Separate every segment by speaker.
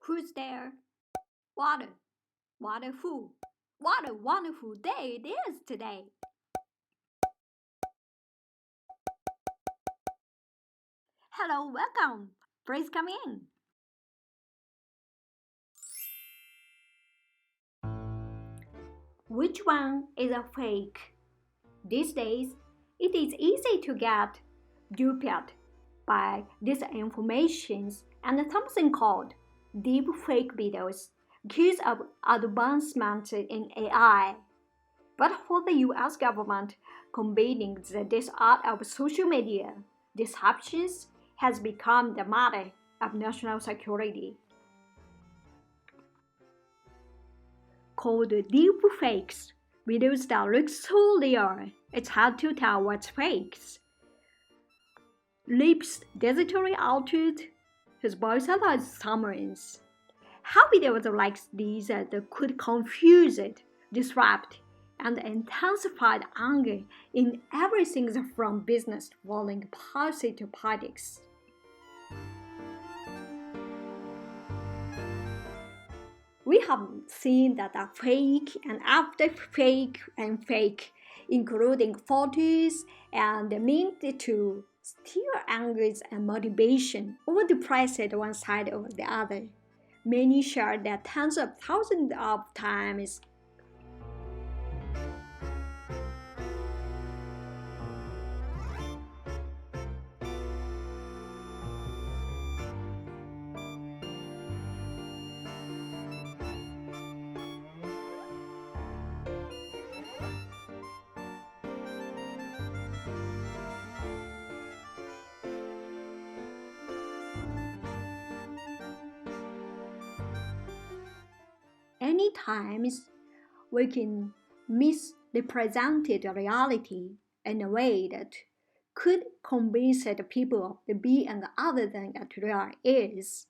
Speaker 1: Who's there? What a, what a fool. What a wonderful day it is today. Hello, welcome. Please come in. Which one is a fake? These days, it is easy to get duped by disinformations and something called deep fake videos because of advancements in AI. But for the US government, combating this art of social media disruptions has become the matter of national security. Called deep fakes, videos that look so real, it's hard to tell what's fakes. Lips digitally altered, his voice has summons. How videos like these could confuse it, disrupt, and intensify anger in everything from business to foreign policy to politics. We have seen that a fake and after fake and fake, including photos and meant to steer anger and motivation or depress it one side or the other. Many share that tens of thousands of times. Many times we can misrepresent the reality in a way that could convince the people of the be and other than it really is,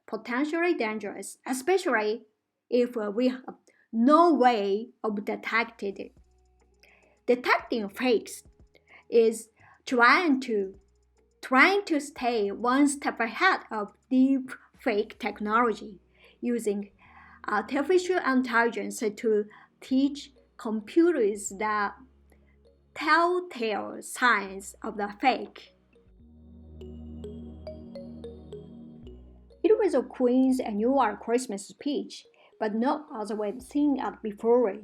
Speaker 1: potentially dangerous, especially if we have no way of detecting it. Detecting fakes is trying to stay one step ahead of deep fake technology using artificial intelligence to teach computers the telltale signs of the fake. It was a Queen's annual Christmas speech, but not as we've seen it before.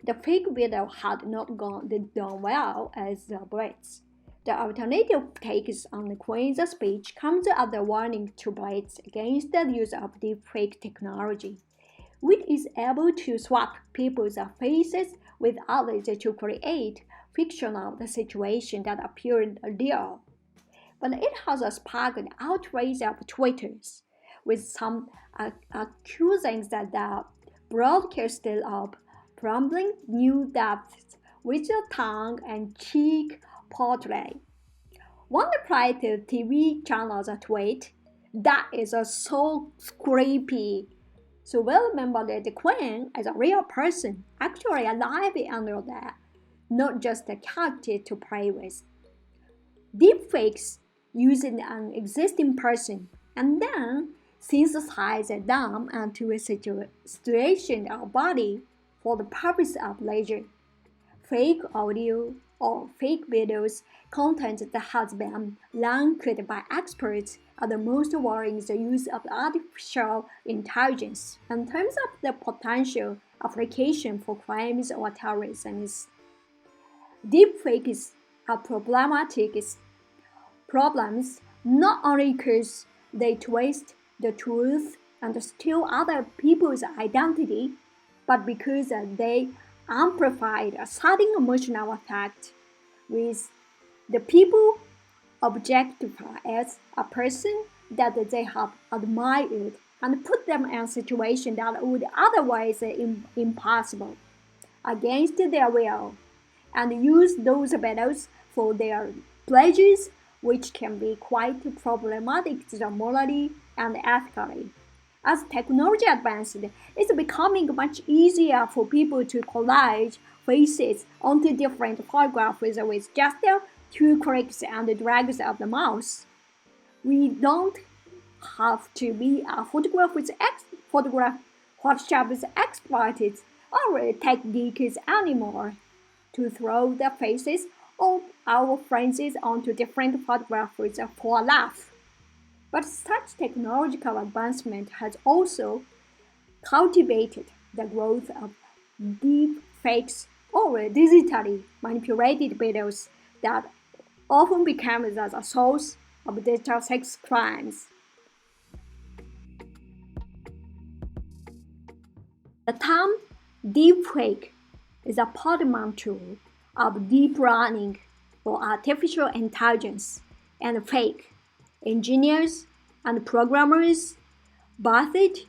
Speaker 1: The fake video had not done well as the Brits. The alternative takes on the Queen's speech comes as a warning to Brits against the use of deepfake technology, which is able to swap people's faces with others to create fictional situations that appear real. But it has sparked outrage of Twitters, with some accusing that the broadcaster of prompting new depths with a tongue-in-cheek portrait. One replied to TV channel's tweet, "That is so creepy." So we'll remember that the Queen is a real person, actually alive under there, not just a character to play with. Deepfakes using an existing person and then synthesize them into a situation or body for the purpose of leisure. Fake audio or fake videos content that has been ranked by experts are the most worrying the use of artificial intelligence in terms of the potential application for crimes or terrorism. Deepfakes are problematic problems not only because they twist the truth and steal other people's identity, but because they amplify a certain emotional effect with the people objectify as a person that they have admired and put them in a situation that would otherwise be impossible against their will, and use those battles for their pleasures, which can be quite problematic morally and ethically. As technology advances, it's becoming much easier for people to collage faces onto different photographs with just 2 clicks and drags of the mouse. We don't have to be a Photoshop's expert or techniques anymore to throw the faces of our friends onto different photographs for a laugh. But such technological advancement has also cultivated the growth of deep fakes or digitally manipulated videos that often become the source of digital sex crimes. The term deepfake is a portmanteau of deep learning or artificial intelligence and fake. Engineers and programmers birthed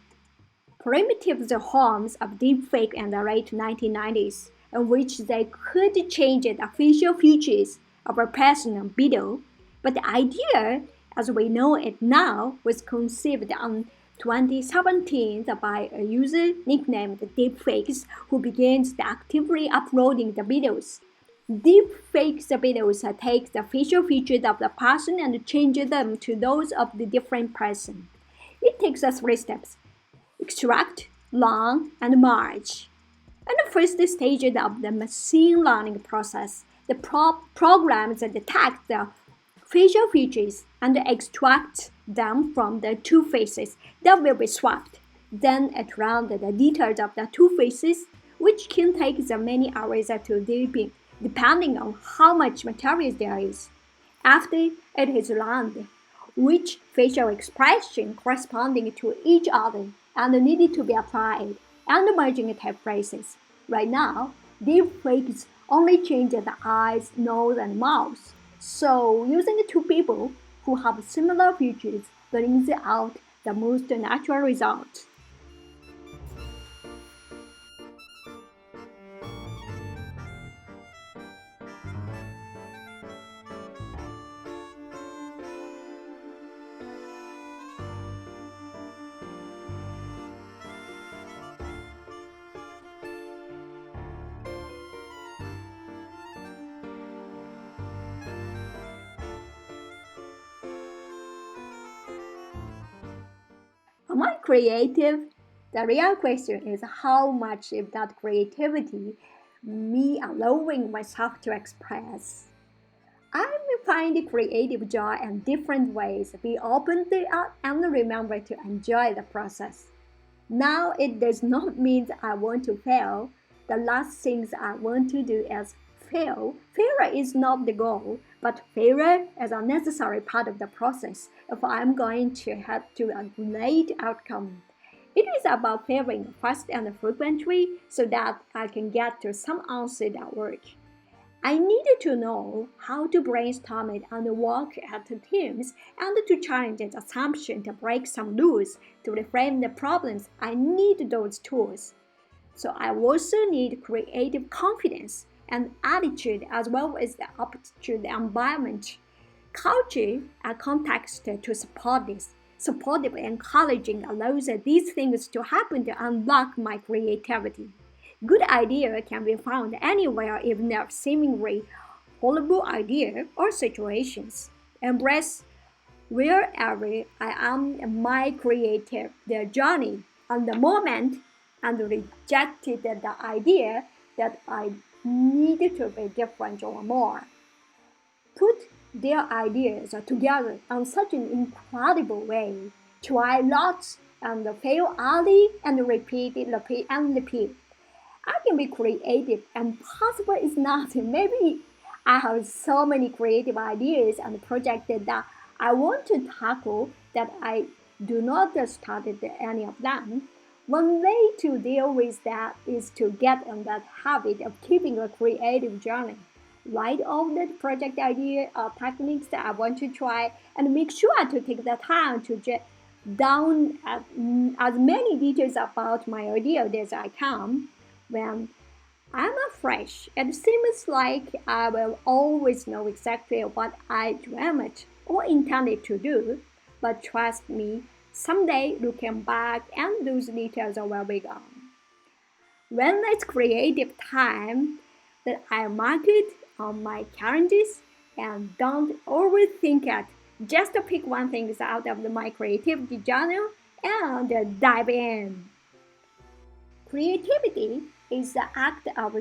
Speaker 1: primitive forms of deepfake in the late 1990s, in which they could change the facial features of a person on video. But the idea, as we know it now, was conceived in 2017 by a user nicknamed Deepfakes who began actively uploading the videos. Deepfakes videos take the facial features of the person and change them to those of the different person. It takes us 3 steps: extract, learn, and merge. In the first stage of the machine learning process, the programs detect the facial features and extract them from the two faces that will be swapped. Then it runs the details of the two faces, which can take many hours to deepen, depending on how much material there is. After it is learned which facial expression corresponding to each other and needed to be applied, and merging typefaces. Right now, deepfakes only change the eyes, nose, and mouth. So, using two people who have similar features brings out the most natural result. Am I creative? The real question is how much of that creativity me allowing myself to express. I may find creative joy in different ways. Be open to it and remember to enjoy the process. Now, it does not mean I want to fail. The last things I want to do is fail. Failure is not the goal, but failure is a necessary part of the process if I'm going to head to a great outcome. It is about failing fast and frequently so that I can get to some answer that work. I needed to know how to brainstorm it and work at teams and to challenge the assumption to break some rules to reframe the problems. I need those tools. So I also need creative confidence and attitude as well as the aptitude environment, culture, and context to support this. Supportive and encouraging allows these things to happen to unlock my creativity. Good idea can be found anywhere, even if seemingly horrible idea or situations. Embrace wherever I am in my creative the journey and the moment and rejected the idea that I needed to be different or more. Put their ideas together in such an incredible way. Try lots and fail early and repeat and repeat. I can be creative and possible is not. Maybe I have so many creative ideas and projects that I want to tackle that I do not start any of them. One way to deal with that is to get in that habit of keeping a creative journal. Write all the project idea or techniques that I want to try and make sure to take the time to jot down as many details about my idea as I can. When I'm afresh, it seems like I will always know exactly what I dreamed or intended to do, but trust me, someday looking back and those details will be gone. When it's creative time, that I mark it on my calendars and don't overthink it. Just to pick one thing out of my creativity journal and dive in. Creativity is the act of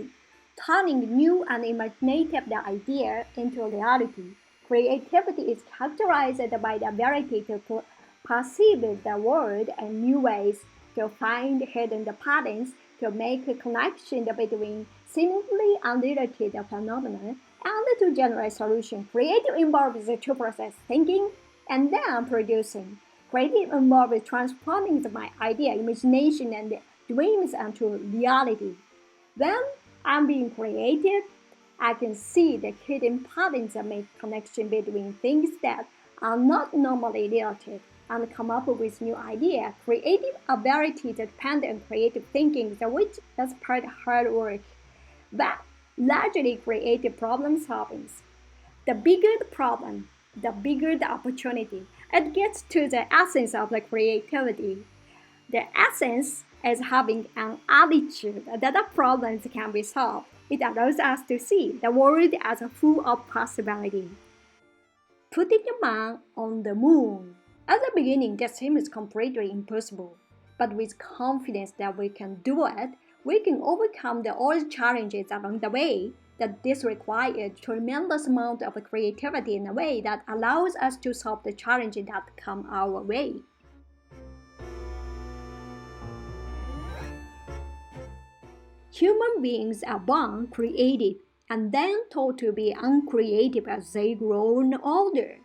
Speaker 1: turning new and imaginative idea into reality. Creativity is characterized by the ability to perceive the world in new ways, to find hidden patterns, to make a connection between seemingly unrelated phenomena, and to generate solutions. Creative involves the two process thinking and then producing. Creative involves transforming my idea, imagination, and dreams into reality. When I'm being creative, I can see the hidden patterns and make connection between things that are not normally related and come up with new ideas. Creative ability depends on creative thinking, which is part hard work, but largely creative problem solving. The bigger the problem, the bigger the opportunity. It gets to the essence of the creativity. The essence is having an attitude that the problems can be solved. It allows us to see the world as full of possibility. Putting a man on the moon. At the beginning, that seems completely impossible. But with confidence that we can do it, we can overcome all challenges along the way. That this requires tremendous amount of creativity in a way that allows us to solve the challenges that come our way. Human beings are born creative and then taught to be uncreative as they grow older.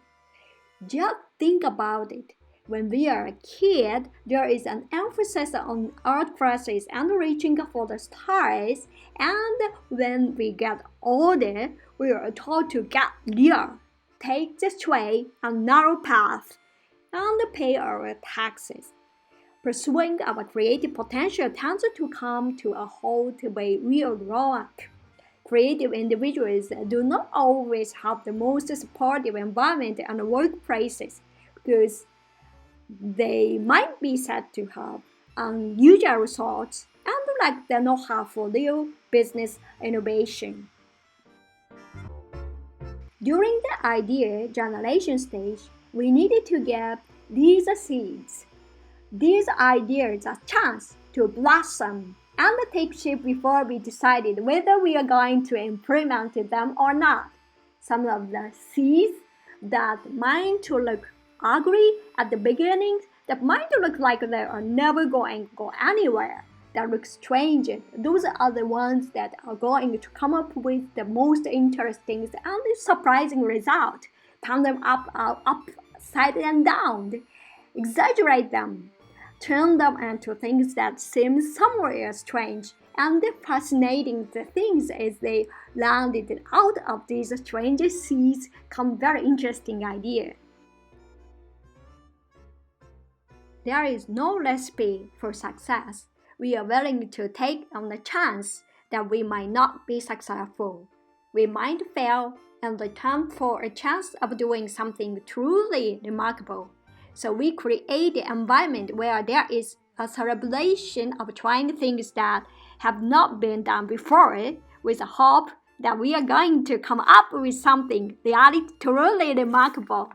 Speaker 1: Just think about it. When we are a kid, there is an emphasis on art classes and reaching for the stars, and when we get older, we are taught to get real, take the straight and narrow path, and pay our taxes. Pursuing our creative potential tends to come to a halt when we are grown up. Creative individuals do not always have the most supportive environment and workplaces because they might be said to have unusual results and lack the know-how for real business innovation. During the idea generation stage, we needed to get these seeds. These ideas are chance to blossom and take shape before we decided whether we are going to implement them or not. Some of the seeds that might look ugly at the beginning, that might look like they are never going to go anywhere, that look strange, those are the ones that are going to come up with the most interesting and surprising result. Turn them upside and down, exaggerate them, turn them into things that seem somewhere strange and fascinating. The things as they landed out of these strange seeds come very interesting idea. There is no recipe for success. We are willing to take on the chance that we might not be successful. We might fail and return for a chance of doing something truly remarkable. So we create an environment where there is a celebration of trying things that have not been done before with the hope that we are going to come up with something really truly remarkable.